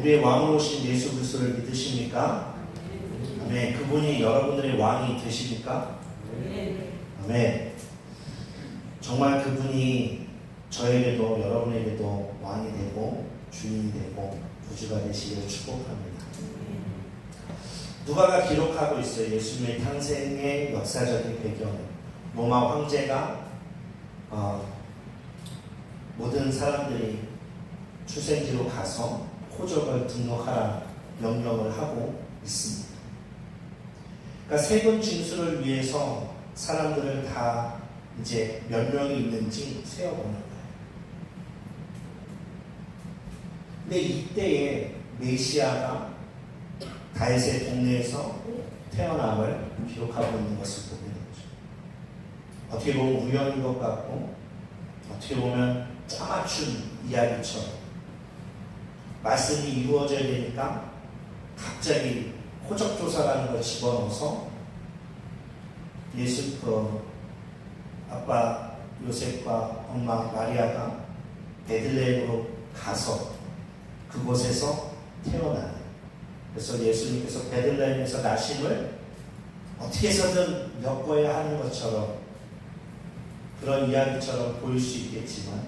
우리의 왕으로 오신 예수 그리스도를 믿으십니까? 아멘. 그분이 여러분들의 왕이 되십니까? 아멘. 정말 그분이 저에게도 여러분에게도 왕이 되고 주인이 되고 구주가 되시기를 축복합니다. 누가가 기록하고 있어요. 예수님의 탄생의 역사적인 배경. 로마 황제가 모든 사람들이 출생지로 가서 호적을 등록하라 명령을 하고 있습니다. 그러니까 세금 징수를 위해서 사람들을 다 이제 몇 명이 있는지 세어보는 거예요. 근데 이때에 메시아가 다윗의 동네에서 태어남을 기록하고 있는 것을 보게 되죠. 어떻게 보면 우연인 것 같고 어떻게 보면 짜맞춘 이야기처럼 말씀이 이루어져야 되니까 갑자기 호적조사라는 걸 집어넣어서 예수 아빠 요셉과 엄마 마리아가 베들레헴으로 가서 그곳에서 태어나는, 그래서 예수님께서 베들레헴에서 나심을 어떻게 해서든 엮어야 하는 것처럼 그런 이야기처럼 보일 수 있겠지만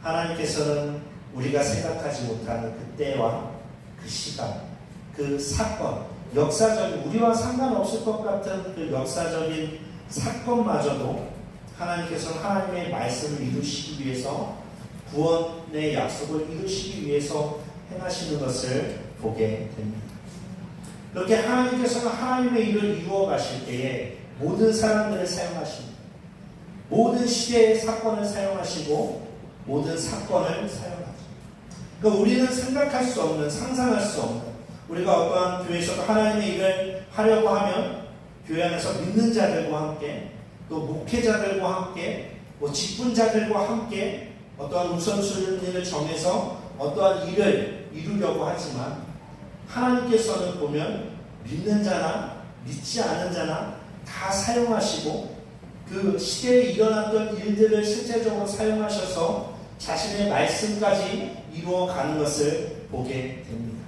하나님께서는 우리가 생각하지 못하는 그때와 그 시간, 그 사건, 역사적인 우리와 상관없을 것 같은 그 역사적인 사건마저도 하나님께서는 하나님의 말씀을 이루시기 위해서 구원의 약속을 이루시기 위해서 행하시는 것을 보게 됩니다. 그렇게 하나님께서는 하나님의 일을 이루어 가실 때에 모든 사람들을 사용하십니다. 모든 시대의 사건을 사용하시고 모든 사건을 사용하십니다. 그러니까 우리는 생각할 수 없는, 상상할 수 없는, 우리가 어떠한 교회에서도 하나님의 일을 하려고 하면 교회 안에서 믿는 자들과 함께 또 목회자들과 함께 직분자들과 함께 어떠한 우선순위를 정해서 어떠한 일을 이루려고 하지만 하나님께서는 보면 믿는 자나 믿지 않은 자나 다 사용하시고 그 시대에 일어났던 일들을 실제적으로 사용하셔서 자신의 말씀까지 이루어가는 것을 보게 됩니다.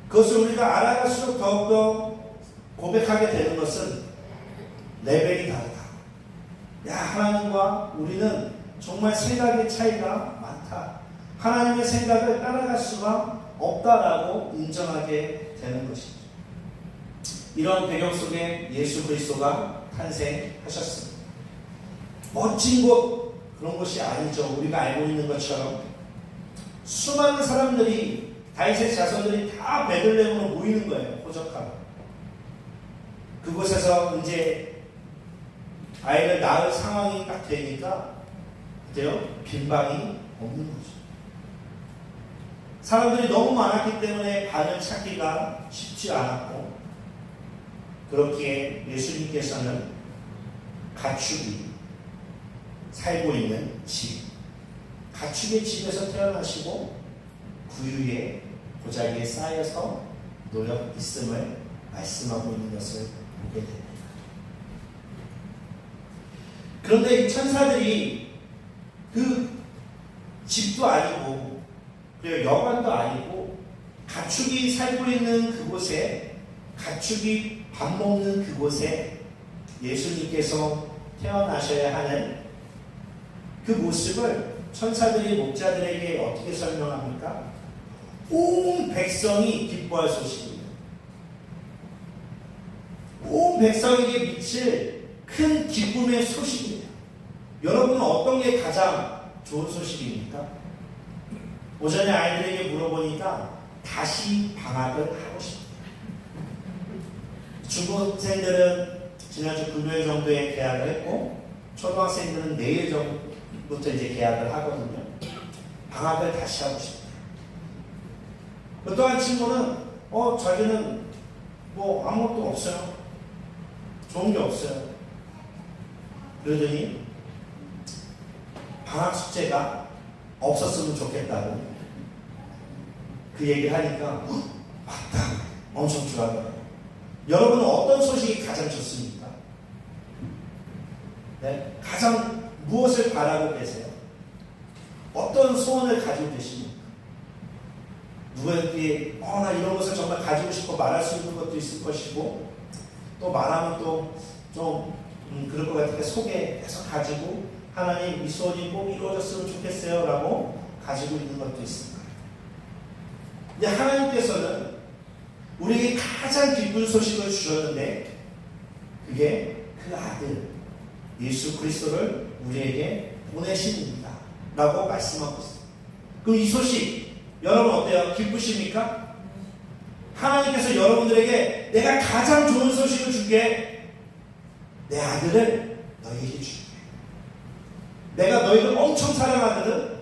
그것을 우리가 알아갈수록 더욱더 고백하게 되는 것은 레벨이 다르다. 야, 하나님과 우리는 정말 생각의 차이가 많다. 하나님의 생각을 따라갈 수가 없다라고 인정하게 되는 것이죠. 이런 배경 속에 예수 그리스도가 탄생하셨습니다. 멋진 곳, 그런 것이 아니죠. 우리가 알고 있는 것처럼 수많은 사람들이, 다윗의 자손들이 다 베들레헴으로 모이는 거예요. 호적하고. 그곳에서 이제 아이를 낳을 상황이 딱 되니까 어때요? 빈방이 없는 거죠. 사람들이 너무 많았기 때문에 반을 찾기가 쉽지 않았고, 그렇기에 예수님께서는 가축이 살고 있는 집, 가축의 집에서 태어나시고 구유에 보자기에 쌓여서 놓여 있음을 말씀하고 있는 것을 보게 됩니다. 그런데 이 천사들이 그 집도 아니고 그리고 여관도 아니고 가축이 살고 있는 그곳에, 가축이 밥 먹는 그곳에 예수님께서 태어나셔야 하는 그 모습을 천사들이 목자들에게 어떻게 설명합니까? 온 백성이 기뻐할 소식입니다. 온 백성에게 미칠 큰 기쁨의 소식입니다. 여러분은 어떤 게 가장 좋은 소식입니까? 오전에 아이들에게 물어보니까 다시 방학을 하고 싶다. 중고생들은 지난주 금요일 정도에 계약을 했고 초등학생들은 내일 정도부터 이제 계약을 하거든요. 방학을 다시 하고 싶다. 또 한 친구는 자기는 뭐 아무것도 없어요. 좋은 게 없어요. 그러더니 방학 숙제가 없었으면 좋겠다고 그 얘기를 하니까 맞다. 엄청 좋아하더라고요. 여러분은 어떤 소식이 가장 좋습니까? 네? 가장 무엇을 바라고 계세요? 어떤 소원을 가지고 계십니까? 누구에게 나 이런 것을 정말 가지고 싶어 말할 수 있는 것도 있을 것이고, 또 말하면 또 좀 그럴 것 같으니까 속에 계속 가지고 하나님 이 소원이 꼭 이루어졌으면 좋겠어요 라고 가지고 있는 것도 있습니다. 근데 하나님께서는 우리에게 가장 기쁜 소식을 주셨는데 그게 그 아들 예수 그리스도를 우리에게 보내십니다 라고 말씀하고 있습니다. 그럼 이 소식 여러분 어때요? 기쁘십니까? 하나님께서 여러분들에게 내가 가장 좋은 소식을 줄게, 내 아들을 너희에게 줄게, 내가 너희를 엄청 사랑하거든,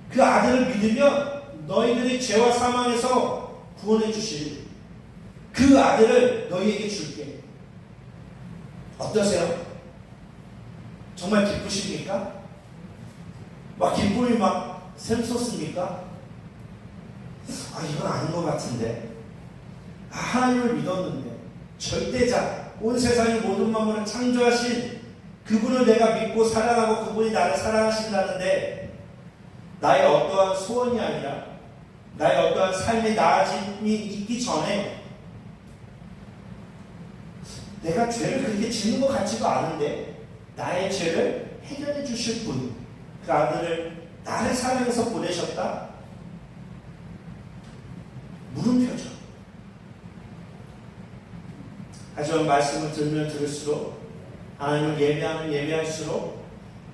그 아들을 믿으면 너희들이 죄와 사망에서 구원해 주실 그 아들을 너희에게 줄게. 어떠세요? 정말 기쁘십니까? 막 기쁨이 막 샘솟습니까? 이건 아닌 것 같은데. 하나님을 믿었는데, 절대자, 온 세상의 모든 만물을 창조하신 그분을 내가 믿고 사랑하고 그분이 나를 사랑하신다는데, 나의 어떠한 소원이 아니라 나의 어떠한 삶의 나아짐이 있기 전에 내가 죄를 그렇게 짓는 것 같지도 않은데 나의 죄를 해결해 주실 분, 그 아들을 나를 사랑해서 보내셨다? 물음표죠. 하지만 말씀을 들으면 들을수록, 하나님을 예배하면 예배할수록,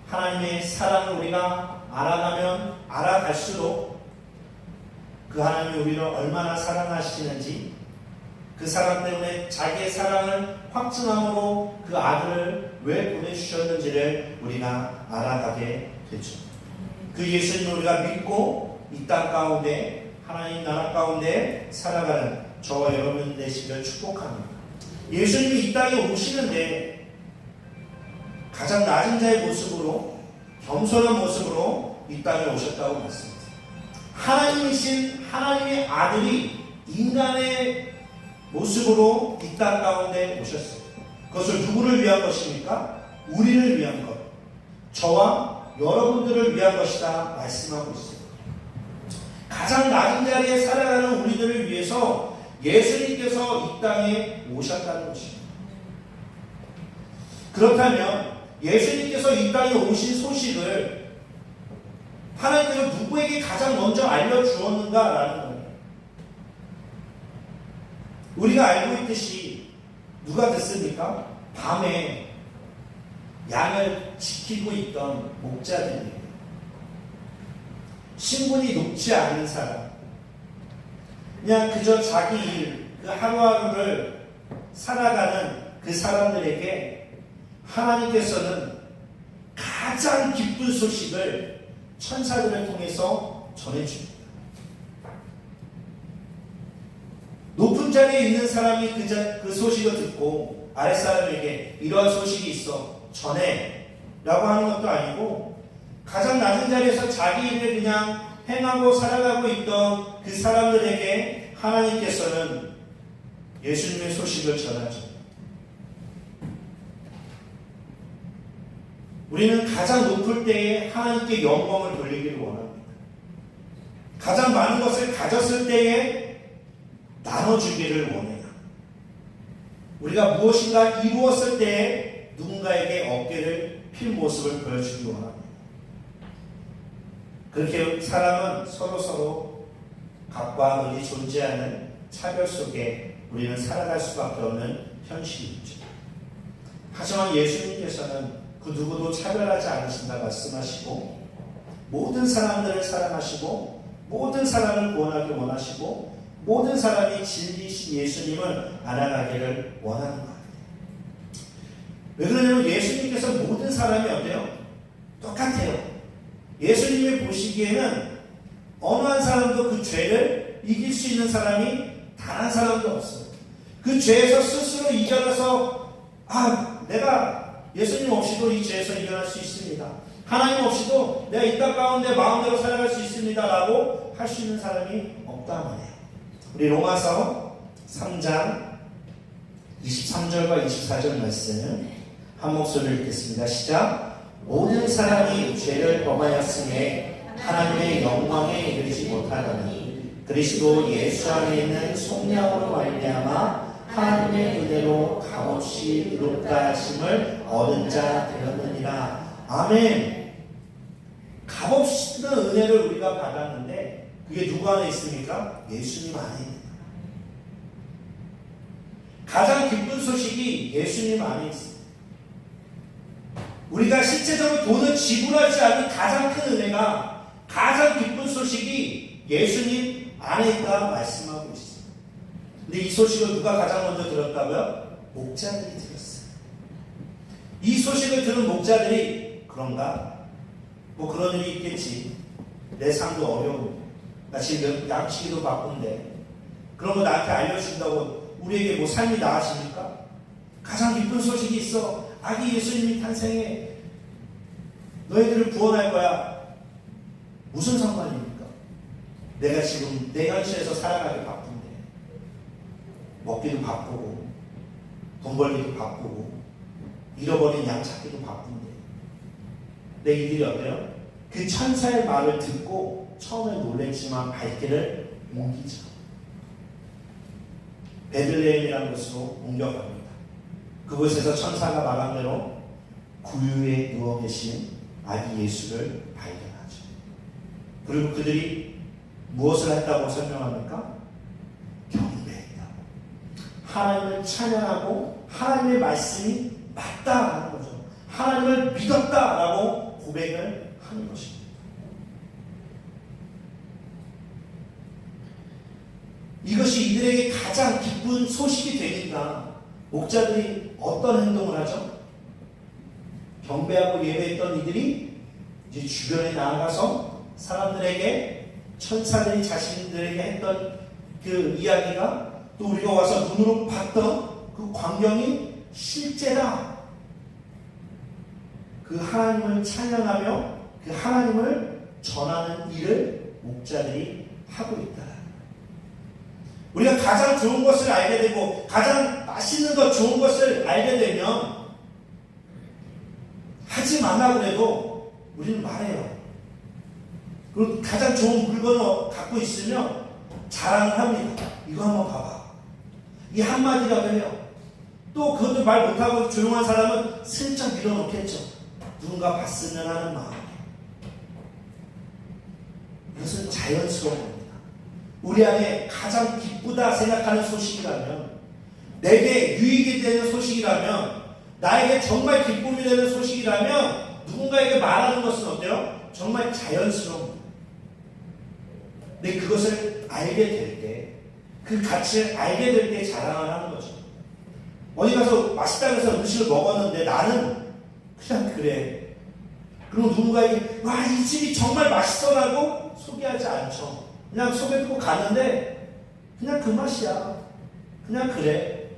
하나님의 사랑을 우리가 알아가면 알아갈수록 그 하나님이 우리를 얼마나 사랑하시는지, 그 사랑 때문에 자기의 사랑을 확증함으로 그 아들을 왜 보내주셨는지를 우리가 알아가게 되죠. 그 예수님을 우리가 믿고 이 땅 가운데 하나님 나라 가운데 살아가는 저와 여러분 되시기를 축복합니다. 예수님이 이 땅에 오시는데 가장 낮은 자의 모습으로, 겸손한 모습으로 이 땅에 오셨다고 말씀합니다. 하나님이신 하나님의 아들이 인간의 모습으로 이 땅 가운데 오셨어요. 그것을 누구를 위한 것입니까? 우리를 위한 것, 저와 여러분들을 위한 것이다 말씀하고 있어요. 가장 낮은 자리에 살아가는 우리들을 위해서 예수님께서 이 땅에 오셨다는 것입니다. 그렇다면 예수님께서 이 땅에 오신 소식을 하나님께서 누구에게 가장 먼저 알려주었는가라는 거예요. 우리가 알고 있듯이 누가 듣습니까? 밤에 양을 지키고 있던 목자들이에요. 신분이 높지 않은 사람, 그냥 그저 자기 일, 그 하루하루를 살아가는 그 사람들에게 하나님께서는 가장 기쁜 소식을 천사들을 통해서 전해줍니다. 높은 자리에 있는 사람이 그 소식을 듣고 아랫사람에게 이러한 소식이 있어 전해 라고 하는 것도 아니고, 가장 낮은 자리에서 자기 일을 그냥 행하고 살아가고 있던 그 사람들에게 하나님께서는 예수님의 소식을 전하죠. 우리는 가장 높을 때에 하나님께 영광을 돌리기를 원합니다. 가장 많은 것을 가졌을 때에 나눠주기를 원해요. 우리가 무엇인가 이루었을 때에 누군가에게 어깨를 필 모습을 보여주기 원합니다. 그렇게 사람은 서로 각과 을이 존재하는 차별 속에 우리는 살아갈 수밖에 없는 현실이죠. 하지만 예수님께서는 그 누구도 차별하지 않으신다 말씀하시고, 모든 사람들을 사랑하시고 모든 사람을 구원하기 원하시고 모든 사람이 진리이신 예수님을 알아가기를 원하는 거예요. 왜 그러냐면 예수님께서 모든 사람이 어때요? 똑같아요. 예수님이 보시기에는 어느 한 사람도 그 죄를 이길 수 있는 사람이 단 한 사람도 없어요. 그 죄에서 스스로 이겨내서 내가 예수님 없이도 이 죄에서 이겨낼 수 있습니다. 하나님 없이도 내가 이 땅 가운데 마음대로 살아갈 수 있습니다 라고 할 수 있는 사람이 없단 말이에요. 우리 로마서 3장 23절과 24절 말씀 한 목소리를 읽겠습니다. 시작. 모든 사람이 죄를 범하였음에 하나님의 영광에 이르지 못하더니 그리스도 예수 안에 있는 속량으로 말미암아 하나님의 은혜로 값없이 의롭다 하심을 얻은 자 되었느니라. 아멘. 값없이 은혜를 우리가 받았는데 그게 누구 안에 있습니까? 예수님 안에 있습니다. 가장 기쁜 소식이 예수님 안에 있습니다. 우리가 실제적으로 돈을 지불하지 않는 가장 큰 은혜가, 가장 기쁜 소식이 예수님 안에 있다 말씀하고 있습니다. 근데 이 소식을 누가 가장 먼저 들었다고요? 목자들이 들었어요. 이 소식을 들은 목자들이 그런가? 뭐 그런 일이 있겠지. 내 삶도 어려운데, 나 지금 양치기도 바쁜데 그런 거 나한테 알려준다고 우리에게 뭐 삶이 나아집니까? 가장 기쁜 소식이 있어. 아기 예수님이 탄생해. 너희들을 구원할 거야. 무슨 상관입니까? 내가 지금 내 현실에서 살아가기 바쁜데, 먹기도 바쁘고 돈 벌기도 바쁘고 잃어버린 양 찾기도 바쁜데, 내 이들이 어때요? 그 천사의 말을 듣고 처음에 놀랬지만 발길을 옮기죠. 베들레헴이라는 곳으로 옮겨갑니다. 그곳에서 천사가 말한 대로 구유에 누워 계신 아기 예수를 발견하죠. 그리고 그들이 무엇을 했다고 설명합니까? 경배했다고. 하나님을 찬양하고 하나님의 말씀이 맞다라는 거죠. 하나님을 믿었다라고 고백을 하는 것입니다. 이것이 이들에게 가장 기쁜 소식이 되니까 목자들이 어떤 행동을 하죠? 경배하고 예배했던 이들이 이제 주변에 나아가서 사람들에게, 천사들이 자신들에게 했던 그 이야기가, 또 우리가 와서 눈으로 봤던 그 광경이 실제다. 그 하나님을 찬양하며 그 하나님을 전하는 일을 목자들이 하고 있다. 우리가 가장 좋은 것을 알게 되고 가장 맛있는 것, 좋은 것을 알게 되면 하지 말라 그래도 우리는 말해요. 그리고 가장 좋은 물건을 갖고 있으면 자랑을 합니다. 이거 한번 봐봐. 이 한마디라도 해요. 또 그것도 말 못하고 조용한 사람은 슬쩍 밀어놓겠죠. 누군가 봤으면 하는 마음. 이것은 자연스러운 겁니다. 우리 안에 가장 기쁘다 생각하는 소식이라면, 내게 유익이 되는 소식이라면, 나에게 정말 기쁨이 되는 소식이라면 누군가에게 말하는 것은 어때요? 정말 자연스러운. 근데 그것을 알게 될 때, 그 가치를 알게 될 때 자랑을 하는 거죠. 어디 가서 맛있다고 해서 음식을 먹었는데 나는 그냥 그래. 그리고 누군가에게 와, 이 집이 정말 맛있어라고 소개하지 않죠. 그냥 소개 듣고 가는데 그냥 그 맛이야. 그냥 그래.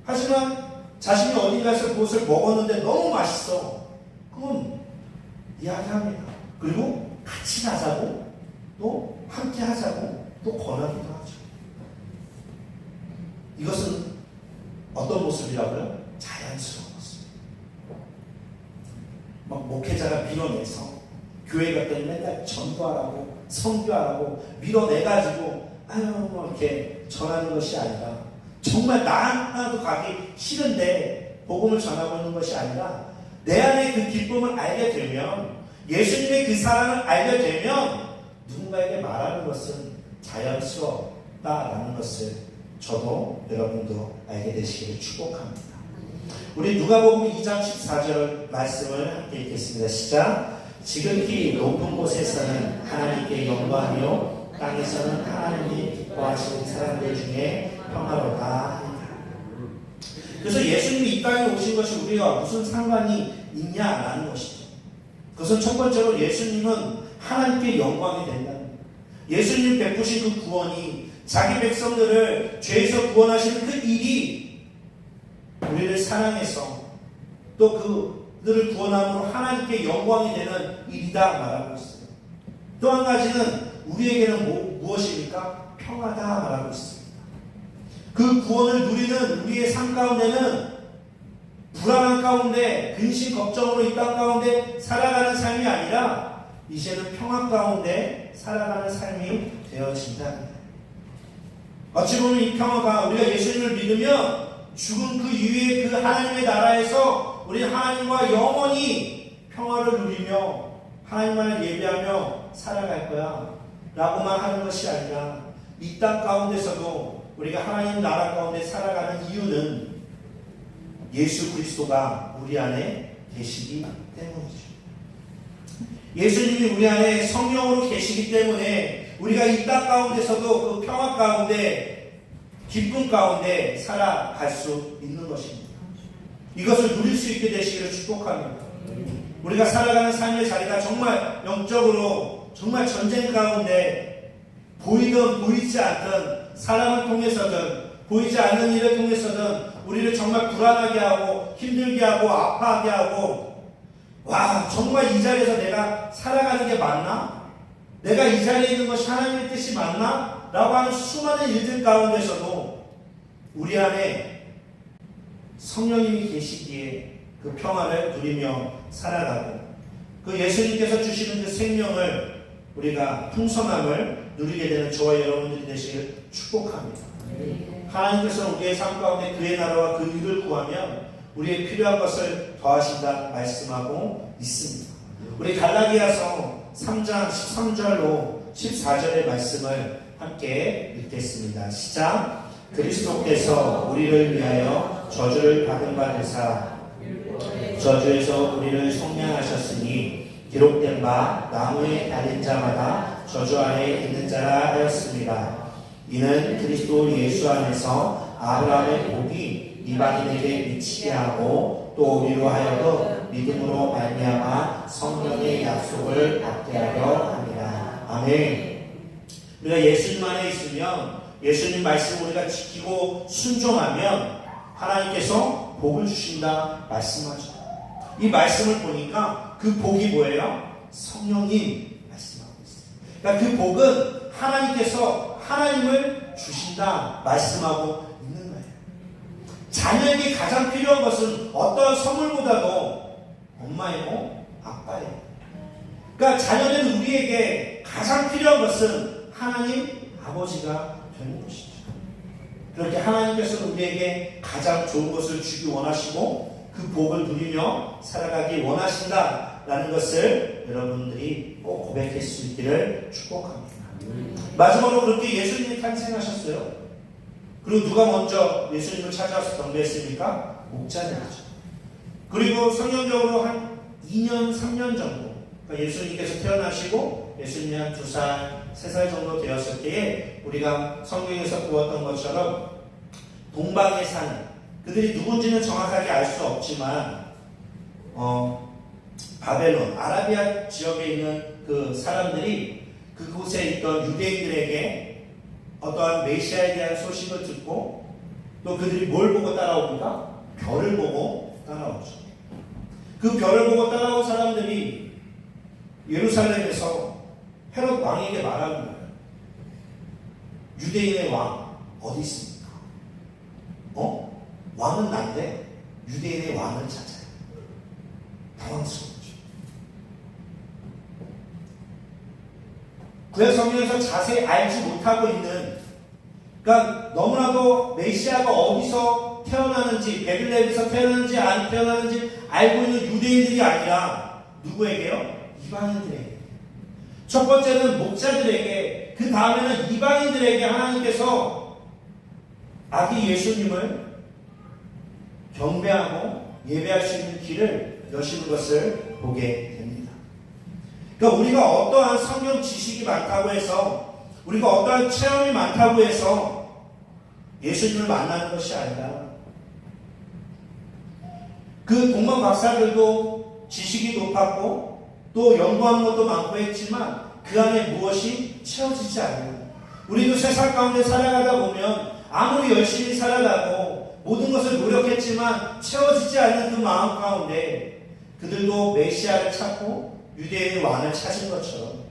하지만 자신이 어디 가서 그것을 먹었는데 너무 맛있어. 그건 이야기합니다. 그리고 같이 가자고, 또 함께 하자고, 또 권하기도 하죠. 이것은 어떤 모습이라고요? 자연스러운 모습. 막 목회자가 밀어내서 교회 갔더니 맨날 전도하라고, 선교하라고 밀어내가지고 아유 뭐 이렇게 전하는 것이 아니라, 정말 나 하나도 가기 싫은데 복음을 전하고 있는 것이 아니라, 내 안에 그 기쁨을 알게 되면, 예수님의 그 사랑을 알게 되면 누군가에게 말하는 것은 자연스럽다라는 것을 저도 여러분도 알게 되시기를 축복합니다. 우리 누가복음 2장 14절 말씀을 함께 읽겠습니다. 시작. 지극히 높은 곳에서는 하나님께 영광이요 땅에서는 하나님이 기뻐하시는 사람들 중에 평화로다 하니라. 그래서 예수님이 이 땅에 오신 것이 우리와 무슨 상관이 있냐라는 것이죠. 그것은 첫 번째로 예수님은 하나님께 영광이 된다는 거예요. 예수님 베푸신 그 구원이, 자기 백성들을 죄에서 구원하시는 그 일이 우리를 사랑해서 또 그들을 구원함으로 하나님께 영광이 되는 일이다 말하고 있어요. 또 한 가지는 우리에게는 무엇입니까? 평화다 말하고 있습니다. 그 구원을 누리는 우리의 삶 가운데는 불안한 가운데, 근심 걱정으로 이 땅 가운데 살아가는 삶이 아니라 이제는 평화 가운데 살아가는 삶이 되어진다. 어찌 보면 이 평화가 우리가 예수님을 믿으면 죽은 그 이후에 그 하나님의 나라에서 우리 하나님과 영원히 평화를 누리며 하나님만을 예배하며 살아갈 거야 라고만 하는 것이 아니라 이 땅 가운데서도 우리가 하나님 나라 가운데 살아가는 이유는 예수 그리스도가 우리 안에 계시기 때문이죠. 예수님이 우리 안에 성령으로 계시기 때문에 우리가 이 땅 가운데서도 그 평화 가운데 기쁨 가운데 살아갈 수 있는 것입니다. 이것을 누릴 수 있게 되시기를 축복합니다. 우리가 살아가는 삶의 자리가 정말 영적으로 정말 전쟁 가운데 보이든 보이지 않든 사람을 통해서든 보이지 않는 일을 통해서든 우리를 정말 불안하게 하고 힘들게 하고 아파하게 하고 와 정말 이 자리에서 내가 살아가는 게 맞나? 내가 이 자리에 있는 것이 하나님의 뜻이 맞나? 라고 하는 수많은 일들 가운데서도 우리 안에 성령님이 계시기에 그 평화를 누리며 살아가고 그 예수님께서 주시는 그 생명을 우리가 풍성함을 누리게 되는 저와 여러분들이 되시길 축복합니다. 하나님께서 우리의 삶 가운데 그의 나라와 그 일을 구하면 우리의 필요한 것을 더하신다 말씀하고 있습니다. 우리 갈라디아서 3장 13절로 14절의 말씀을 함께 읽겠습니다. 시작. 그리스도께서 우리를 위하여 저주를 받은 바 되사 저주에서 우리를 속량하셨으니 기록된 바 나무에 달린 자마다 저주 아래 있는 자라 하였습니다. 이는 그리스도 예수 안에서 아브라함의 복이 이방인에게 미치게 하고 또 우리로 하여금 믿음으로 말미암아 성령의 약속을 받게 하려 합니다. 아멘. 우리가 예수님 안에 있으면 예수님 말씀 우리가 지키고 순종하면 하나님께서 복을 주신다 말씀하죠. 이 말씀을 보니까 그 복이 뭐예요? 성령님 말씀하고 있어요. 그러니까 그 복은 하나님께서 하나님을 주신다 말씀하고 있는 거예요. 자녀에게 가장 필요한 것은 어떤 선물보다도 엄마이고 아빠예요. 그러니까 자녀는 우리에게 가장 필요한 것은 하나님 아버지가 되는 것이죠. 그렇게 하나님께서는 우리에게 가장 좋은 것을 주기 원하시고 그 복을 누리며 살아가기 원하신다라는 것을 여러분들이 꼭 고백할 수 있기를 축복합니다. 마지막으로 그렇게 예수님이 탄생하셨어요. 그리고 누가 먼저 예수님을 찾아와서 경배했습니까? 목자들이죠. 그리고 성경적으로 한 2년, 3년 정도 그러니까 예수님께서 태어나시고 예수님이 한 2살, 3살 정도 되었을 때에 우리가 성경에서 보았던 것처럼 동방에 사는 그들이 누군지는 정확하게 알 수 없지만 바벨론, 아라비아 지역에 있는 그 사람들이 그곳에 있던 유대인들에게 어떠한 메시아에 대한 소식을 듣고 또 그들이 뭘 보고 따라옵니까? 별을 보고 따라오죠. 그 별을 보고 따라온 사람들이 예루살렘에서 헤롯 왕에게 말하는 거예요. 유대인의 왕 어디 있습니까? 왕은 난데 유대인의 왕을 찾아요. 당황스럽죠. 구약 성경에서 자세히 알지 못하고 있는 그러니까 너무나도 메시아가 어디서 태어나는지 베들레헴에서 태어나는지 안 태어나는지 알고 있는 유대인들이 아니라 누구에게요? 이방인들에게. 첫 번째는 목자들에게 그 다음에는 이방인들에게 하나님께서 아기 예수님을 경배하고 예배할 수 있는 길을 여시는 것을 보게 됩니다. 그러니까 우리가 어떠한 성경 지식이 많다고 해서 우리가 어떠한 체험이 많다고 해서 예수님을 만나는 것이 아니라 그 동방 박사들도 지식이 높았고 또 연구하는 것도 많고 했지만 그 안에 무엇이 채워지지 않아요. 우리도 세상 가운데 살아가다 보면 아무리 열심히 살아가고 모든 것을 노력했지만 채워지지 않는 그 마음 가운데 그들도 메시아를 찾고 유대인의 왕을 찾은 것처럼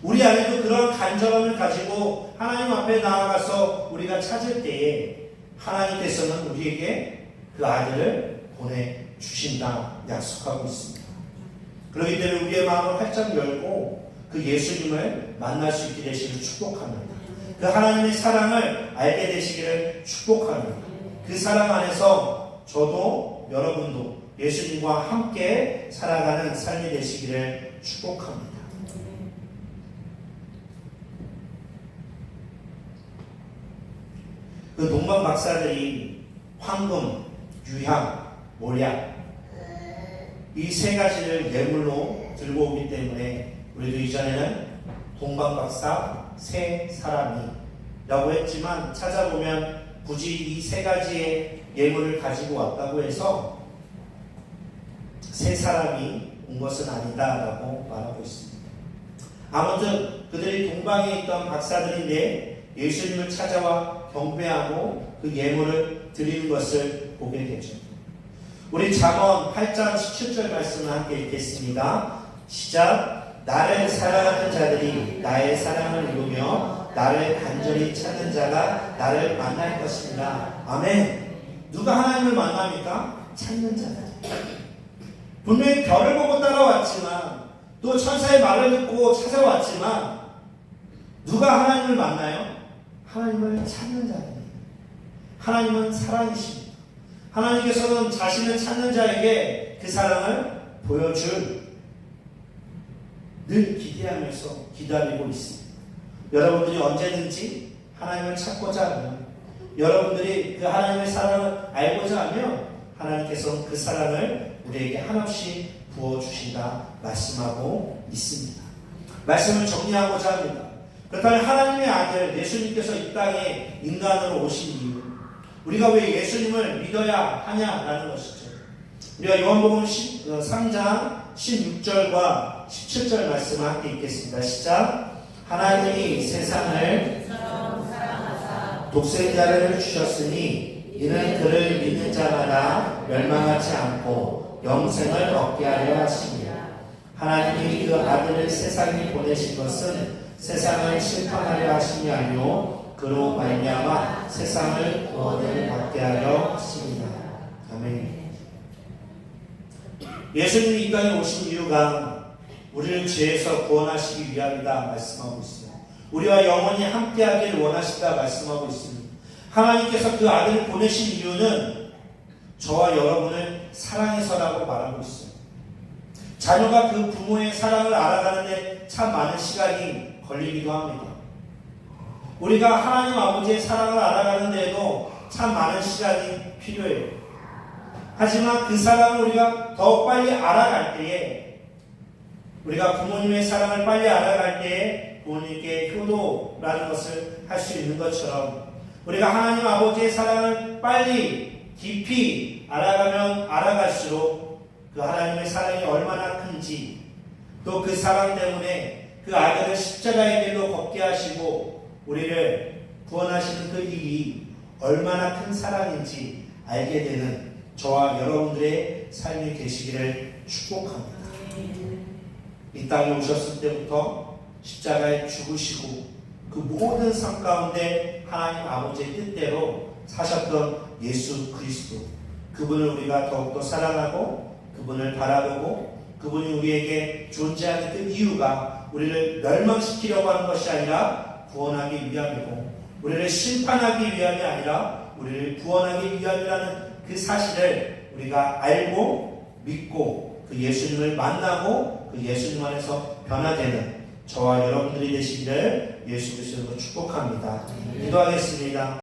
우리 안에도 그런 간절함을 가지고 하나님 앞에 나아가서 우리가 찾을 때에 하나님께서는 우리에게 그 아들을 보내주신다 약속하고 있습니다. 그렇기 때문에 우리의 마음을 활짝 열고 그 예수님을 만날 수 있게 되시길 축복합니다. 그 하나님의 사랑을 알게 되시기를 축복합니다. 그 사랑 안에서 저도 여러분도 예수님과 함께 살아가는 삶이 되시기를 축복합니다. 그 동방 박사들이 황금, 유향, 몰약 이 세 가지를 예물로 들고 오기 때문에 우리도 이전에는 동방 박사 세 사람이라고 했지만 찾아보면 굳이 이 세 가지의 예물을 가지고 왔다고 해서 세 사람이 온 것은 아니다라고 말하고 있습니다. 아무튼 그들이 동방에 있던 박사들인데 예수님을 찾아와 경배하고 그 예물을 드리는 것을 보게 되죠. 우리 잠언 8장 17절 말씀을 함께 읽겠습니다. 시작. 나를 사랑하는 자들이 나의 사랑을 이루며 나를 간절히 찾는 자가 나를 만날 것입니다. 아멘. 누가 하나님을 만납니까? 찾는 자들. 분명히 별을 보고 따라왔지만 또 천사의 말을 듣고 찾아왔지만 누가 하나님을 만나요? 하나님을 찾는 자입니다. 하나님은 사랑이십니다. 하나님께서는 자신을 찾는 자에게 그 사랑을 보여줄 늘 기대하면서 기다리고 있습니다. 여러분들이 언제든지 하나님을 찾고자 하면, 여러분들이 그 하나님의 사랑을 알고자 하면 하나님께서는 그 사랑을 우리에게 한없이 부어주신다 말씀하고 있습니다. 말씀을 정리하고자 합니다. 그렇다면 하나님의 아들 예수님께서 이 땅에 인간으로 오신 이유, 우리가 왜 예수님을 믿어야 하냐라는 것이죠. 우리가 요한복음 3장 16절과 17절 말씀을 함께 읽겠습니다. 시작. 하나님이 세상을 독생자를 주셨으니 이는 그를 믿는 자마다 멸망하지 않고 영생을 얻게 하려 하심이라. 하나님이 그 아들을 세상에 보내신 것은 세상을 심판하려 하심이 아니요 그로 말미암아 세상을 구원을 받게 하려 하심이라. 아멘. 예수님이 이 땅에 오신 이유가 우리를 죄에서 구원하시기 위함이다 말씀하고 있습니다. 우리와 영원히 함께하기를 원하시다 말씀하고 있습니다. 하나님께서 그 아들을 보내신 이유는 저와 여러분을 사랑해서라고 말하고 있습니다. 자녀가 그 부모의 사랑을 알아가는데 참 많은 시간이 걸리기도 합니다. 우리가 하나님 아버지의 사랑을 알아가는 데에도 참 많은 시간이 필요해요. 하지만 그 사랑을 우리가 더 빨리 알아갈 때에, 우리가 부모님의 사랑을 빨리 알아갈 때에 부모님께 효도라는 것을 할 수 있는 것처럼 우리가 하나님 아버지의 사랑을 빨리 깊이 알아가면 알아갈수록 그 하나님의 사랑이 얼마나 큰지, 또 그 사랑 때문에 그 아들을 십자가의 길로 걷게 하시고 우리를 구원하시는 그 일이 얼마나 큰 사랑인지 알게 되는 저와 여러분들의 삶이 되시기를 축복합니다. 이 땅에 오셨을 때부터 십자가에 죽으시고 그 모든 삶 가운데 하나님 아버지의 뜻대로 사셨던 예수 그리스도, 그분을 우리가 더욱더 사랑하고 그분을 바라보고 그분이 우리에게 존재하는 그 이유가 우리를 멸망시키려고 하는 것이 아니라 구원하기 위함이고, 우리를 심판하기 위함이 아니라 우리를 구원하기 위함이라는 그 사실을 우리가 알고 믿고 그 예수님을 만나고 그 예수님 안에서 변화되는 저와 여러분들이 되시기를 예수 그리스도로 축복합니다. 기도하겠습니다.